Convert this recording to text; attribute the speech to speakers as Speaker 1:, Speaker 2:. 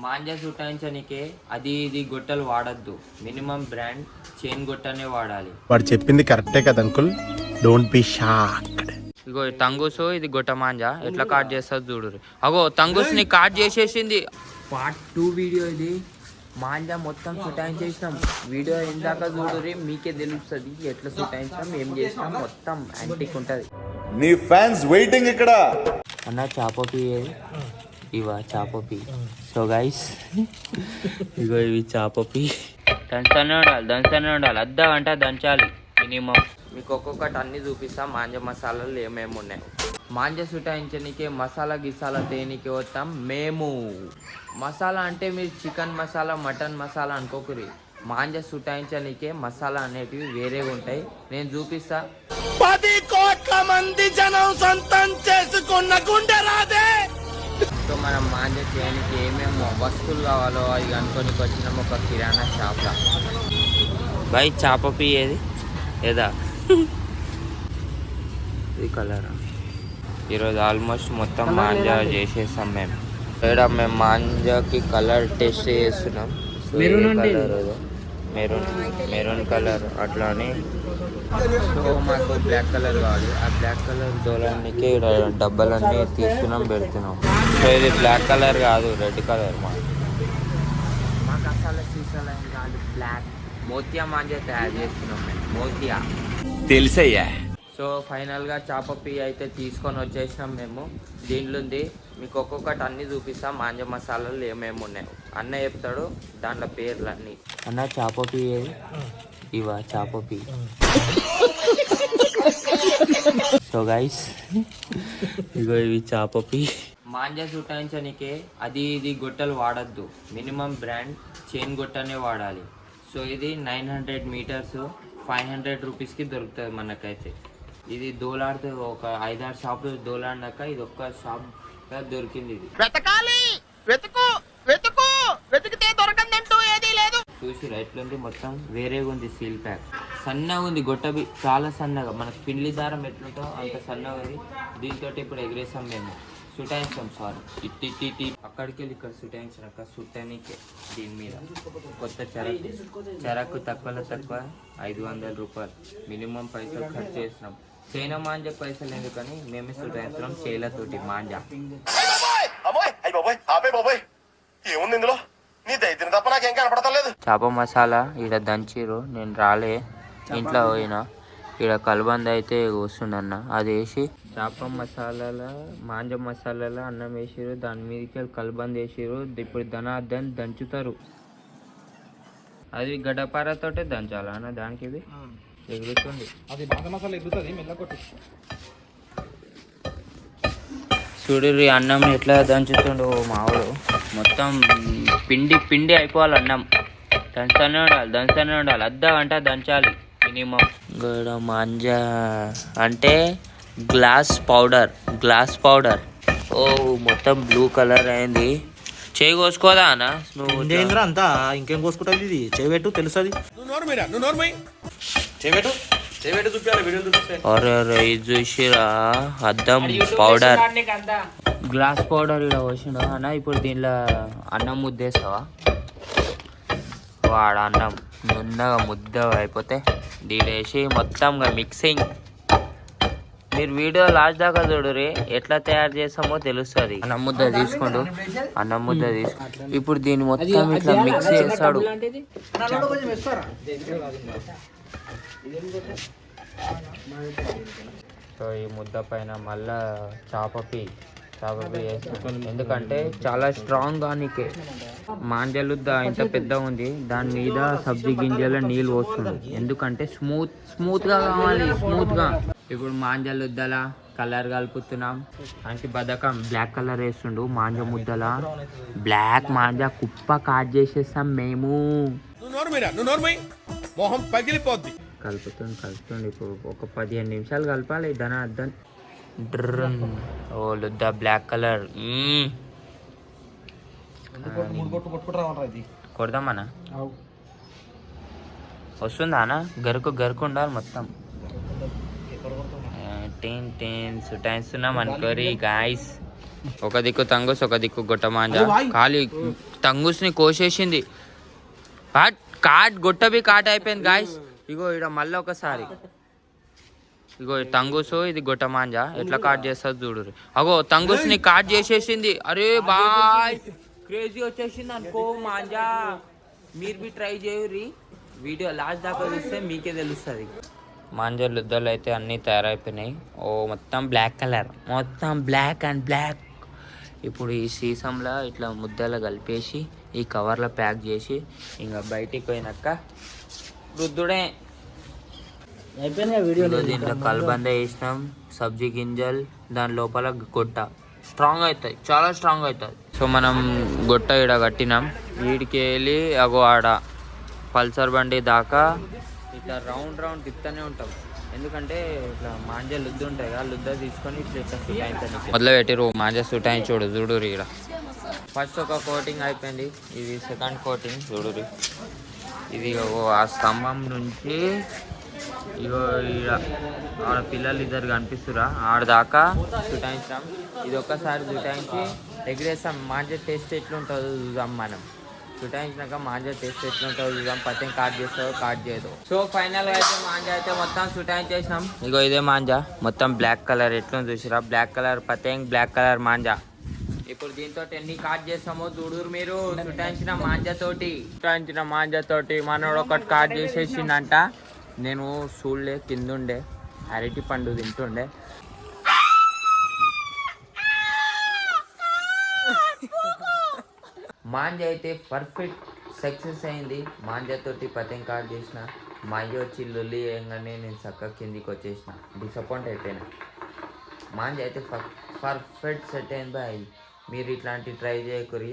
Speaker 1: మాంజా సుటాయించనికే అది ఇది గొట్టలు వాడద్దు. Minimum brand chain గొట్టనే వాడాలి.
Speaker 2: వాడు చెప్పింది కరెక్టే కదా అంకుల్, డోంట్ బి షాక్డ్.
Speaker 1: ఇగో తంగుసు, ఇది గొట్ట మాంజా ఎట్లా కాట్ చేస్తుంది చూడు. అగో తంగుస్ని కాట్ చేసేసింది. పార్ట్ 2 వీడియో ఇది. మాంజా మొత్తం సుటాయించేసినాం. వీడియో ఇందాక చూడురి, మీకే తెలుస్తుంది ఎట్లా సుటాయించాం, ఏం చేసినాం, మొత్తం యాంటిక్ ఉంటుంది.
Speaker 3: నీ ఫ్యాన్స్ వెయిటింగ్ ఇక్కడ.
Speaker 1: అన్న చాపపి ఇవా చాపపి. సో గైస్ ఇగో ఇవి చాపపి. దంచుతూనే ఉండాలి అద్దా గంట దంచాలి మినిమం. మీకు ఒక్కొక్కటి అన్ని చూపిస్తాం. మాంజా మసాలాలు ఏమేమి ఉన్నాయి. మాంజా సుటాయించడానికి మసాలా గిసాలా దేనికి వస్తాం మేము. మసాలా అంటే మీరు చికెన్ మసాలా మటన్ మసాలా అనుకోకురి. మాంజా సుటాయించడానికే మసాలా అనేటివి వేరేగా ఉంటాయి. నేను చూపిస్తా.
Speaker 3: 10 కోట్ల మంది జనం సొంతం చేసుకున్న గుండె రాదే.
Speaker 1: సో మనం మాంజా చేయడానికి ఏమేమి వస్తువులు కావాలో అది కనుక్కొని వచ్చినాము ఒక కిరాణా షాప్లో. బై చాపపి ఏది ఏదా ఇది కలర్. ఈరోజు ఆల్మోస్ట్ మొత్తం మాంజా చేసేసాం మేము. ఇక్కడ మేము మాంజాకి కలర్ టెస్ట్ చేస్తున్నాం. మెరూన్ కలర్ అట్లా అని. సో మాకు బ్లాక్ కలర్ కావాలి. ఆ బ్లాక్ కలర్ దూరానికి డబ్బాలన్నీ తీసుకున్నాం పెడుతున్నాం. సో ఇది బ్లాక్ కలర్ కాదు, రెడ్ కలర్. మాకు అసలు సీసాలు ఏం కాదు, బ్లాక్ మోతియా మాంజా తయారు చేస్తున్నాం మేము. మోతియా
Speaker 3: తెలుసయ్యా.
Speaker 1: సో ఫైనల్గా చాపపి అయితే తీసుకొని వచ్చేసినాం మేము. దీంట్లో ఉంది మీకు ఒక్కొక్కటి అన్నీ చూపిస్తాం. మాంజా మసాలాలు ఏమేమి ఉన్నాయి అన్న చెప్తాడు, దాంట్లో పేర్లు అన్నీ. అన్న చాపపి ఏది ఇవా చాపపి. సో గైస్ ఇగో ఇవి చాపపి. మాంజా సుటాయించనికే అది ఇది గొట్టలు వాడద్దు. మినిమం బ్రాండ్ చైన్ గొట్టనే వాడాలి. సో ఇది 900 మీటర్స్ 500 రూపీస్కి దొరుకుతుంది మనకైతే. ఇది దోలాడితే ఒక 5-6 షాపులు దోలాడినాక ఇది ఒక్క షాప్ దొరికింది. ఇది
Speaker 3: వెతికితే దొరకందంటూ ఏదీ లేదు.
Speaker 1: చూసి రైట్లుంది, మొత్తం వేరేగా ఉంది. సీల్ ప్యాక్ సన్నగా ఉంది. గొట్టబి చాలా సన్నగా, మనకు పిండి దారం ఎట్లుంటో అంత సన్నగా ఉంది. దీంతో ఇప్పుడు ఎగిరేసాం మేము, సుటాయిస్తాం. సారీ ఇట్టి అక్కడికి వెళ్ళి ఇక్కడ సుటాయించాక సుట్టానికే దీని మీద కొత్త చెరకు తక్కువలో తక్కువ 500 రూపాయలు మినిమం పైసలు ఖర్చు చేసినాం. చైనా మాంజా పైసలు ఎందుకని మేమే సుటాయిస్తున్నాం చేయిలతోటి మాంజా.
Speaker 3: ఏముంది ఇందులో? నీ దైత్యం తప్ప నాకేం కనపడతలేదు.
Speaker 1: చేప మసాలా ఈడ దంచిరు, నేను రాలే ఇంట్లో పోయినా. ఈడ కలబంద అయితే వస్తుండన్న, అది వేసి చేప మసాలాల మాంజా మసాలాల అన్నం వేసిరు, దాని మీదకి కలబంద వేసిరు. ఇప్పుడు దాన్ని దంచుతారు. అది గడ్డపారతోటే దంచాలి అన్న. దానికి ఇది ఎగురుతుంది,
Speaker 4: అది మాంజా మసాలా ఎగురుతుంది మెల్లకొట్టు.
Speaker 1: చూడుర్రి అన్నం ఎట్లా దంచుతుండు మావుడు. మొత్తం పిండి అయిపోవాలి అన్నం. దంచుతూనే ఉండాలి అద్దా గంట దంచాలి మినిమం. గడ మాంజా అంటే గ్లాస్ పౌడర్. ఓ మొత్తం బ్లూ కలర్ అయింది. చేయి కోసుకోదా అన్న నువ్వు?
Speaker 4: అంతా ఇంకేం కోసుకుంటుంది ఇది. చేయబెట్టు తెలుస్తుంది.
Speaker 1: అరే ఇది చూసిరా, అద్దం పౌడర్, గ్లాస్ పౌడర్ ఇలా వచ్చిండు అన్న. ఇప్పుడు దీనిలో అన్నం ముద్దేస్తావా? వాడు అన్నం నున్నగా ముద్ద అయిపోతే దీడేసి మొత్తంగా మిక్సింగ్. మీరు వీడియో లాస్ట్ దాకా చూడరి, ఎట్లా తయారు చేస్తామో తెలుస్తుంది. అన్నం ముద్ద తీసుకుంటూ ఇప్పుడు దీన్ని మొత్తం ఇట్లా మిక్స్ చేస్తాడు. సో ఈ ముద్ద పైన మళ్ళా చాపపి వేస్తాం. ఎందుకంటే చాలా స్ట్రాంగ్ గా నీకే. మాంజలుద్ద ఇంత పెద్ద ఉంది, దాని మీద సబ్జీ గింజల నీళ్ళు పోస్తుంది. ఎందుకంటే స్మూత్ గా కావాలి, స్మూత్ గా. ఇప్పుడు మాంజలుద్దల కలర్ కలుపుతున్నాం. అంటే బద్ధకం బ్లాక్ కలర్ వేస్తుండు. మాంజా ముద్దల బ్లాక్ మాంజా కుప్ప కాట్ చేసేస్తాం మేము. కలుపుతుంది. ఇప్పుడు ఒక 15 నిమిషాలు కలపాలి. ధనార్దన్ ఓ లుద్ద బ్లాక్ కలర్ కొడదామన్నా? వస్తుందా అన్న? గరుకు ఉండాలి మొత్తం. సుటాయిస్తున్నాం అనుకోరి గాయస్. ఒక దిక్కు తంగుస్, ఒక దిక్కు గొట్ట మాంజా. ఖాళీ తంగుస్ని కోసేసింది. కాట్ గొట్టబి కాట్ అయిపోయింది గాయస్. ఇగో ఇక్కడ మళ్ళీ ఒకసారి ఇగో తంగుసు, ఇది గొట్ట మాంజా ఎట్లా కాట్ చేస్తుంది చూడు. అగో తంగుస్ని కాట్ చేసేసింది. అరే బాయ్ క్రేజీ వచ్చేసింది అనుకో మాంజా. మీరు బి ట్రై చేయరి, వీడియో లాస్ట్ దాకా చూస్తే మీకే తెలుస్తుంది. మాంజా లుద్దలు అయితే అన్నీ తయారైపోయినాయి. ఓ మొత్తం బ్లాక్ కలర్, మొత్తం బ్లాక్ అండ్ బ్లాక్. ఇప్పుడు ఈ సీసంలో ఇట్లా ముద్దలు కలిపేసి ఈ కవర్లో ప్యాక్ చేసి ఇంకా బయటికి పోయినాక రుద్దుడే. దీంట్లో కలబంద వేసినాం, సబ్జీ గింజలు, దాని లోపల గొట్ట స్ట్రాంగ్ అవుతాయి, చాలా స్ట్రాంగ్ అవుతుంది. సో మనం గొట్ట ఈడ కట్టినాం. వీడికి వెళ్ళి అగో ఆడ పల్సర్ బండి దాకా ఇట్లా రౌండ్ రౌండ్ తిప్పుతూనే ఉంటాం. ఎందుకంటే ఇట్లా మాంజా లుద్దు ఉంటాయి కదా, లుద్ద తీసుకొని ఇట్లా ఇట్లా సుటాయించండి. మొదలు పెట్టిరు మాంజా సుటాయించోడు చూడురు. ఇక్కడ ఫస్ట్ ఒక కోటింగ్ అయిపోయింది, ఇది సెకండ్ కోటింగ్ చూడురు. ఇది ఆ స్తంభం నుంచి ఇగో ఆడ పిల్లలు ఇద్దరు కనిపిస్తురా, ఆడదాకా సుటాయించాం. ఇది ఒక్కసారి సుటాయించి ఎగిరేస్తాం. మాంజా టేస్ట్ ఎట్లుంటుందో చూద్దాం మనం. సుటాయించినాక మాంజా టేస్ట్ ఎట్లుంటుందో చూద్దాం. పత్యం కాట్ చేస్తావు కాట్ చేయదు. సో ఫైనల్గా అయితే మాంజా అయితే మొత్తం సుటాయించేసినాం. ఇగో ఇదే మాంజా, మొత్తం బ్లాక్ కలర్ ఎట్లుంది చూసిరా, బ్లాక్ కలర్ పత్యం, బ్లాక్ కలర్ మాంజా. ఇప్పుడు దీంతో ఎన్ని కాట్ చేస్తామో చూడురు మీరు. సుటాయించిన మాంజాతోటి మనోడు ఒకటి కాట్ చేసేసిండంట. నేను చూడలే, కిందుండే అరటి పండు తింటుండే. మాంజా అయితే పర్ఫెక్ట్ సక్సెస్ అయింది. మాంజాతోటి పతం కాట్ చేసిన. మాంజా వచ్చి లొల్లి వేయంగానే నేను చక్కగా కిందికి వచ్చేసిన. డిసప్పాయింట్ అయిపోయినా. మాంజా అయితే పర్ఫెక్ట్ సెట్ అయింది బాయ్. మీరు ఇట్లాంటి ట్రై చేయకూరి.